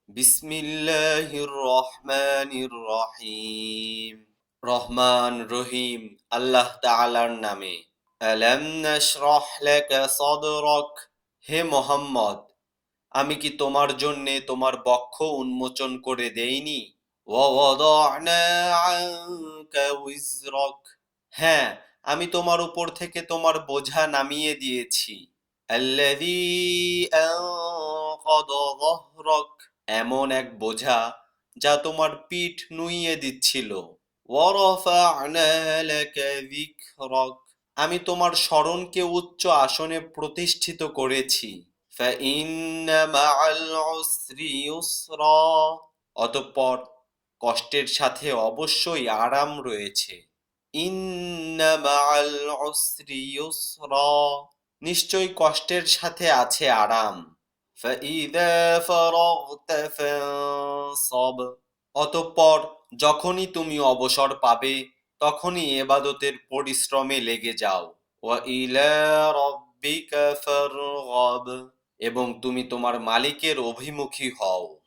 বিসমিল্লাহির রহমানির রহিম। রহমান রহিম আল্লাহ তাআলার নামে। আলাম নাশরাহ লাকা সাদরাক। হে মোহাম্মদ, আমি কি তোমার জন্যে তোমার বক্ষ উন্মোচন করে দেইনি? ওয়া ওয়াদা'না আনকা উইজরাক। হ্যাঁ, আমি তোমার উপর থেকে তোমার বোঝা নামিয়ে দিয়েছি। আল্লাযী আনকাযা যাহরাক। এমন এক বোঝা যা তোমার পিঠ নুইয়ে দিচ্ছিল। ওয়ারাফা'না লাকা যিকরাক। আমি তোমার স্মরণকে উচ্চ আসনে প্রতিষ্ঠিত করেছি। ফাইন্না মা'আল উসরি ইউসরা। অতঃপর কষ্টের সাথে অবশ্যই আরাম রয়েছে। ইন্না মা'আল উসরি ইউসরা। নিশ্চয়ই কষ্টের সাথে আছে আরাম। ফাইযা ফারাগতা ফানসাব। অতঃপর যখনই তুমি অবসর পাবে তখনই ইবাদতের পরিশ্রমে লেগে যাও। ওয়া ইলা রাব্বিকা ফারগাব। এবং তুমি তোমার মালিকের অভিমুখী হও।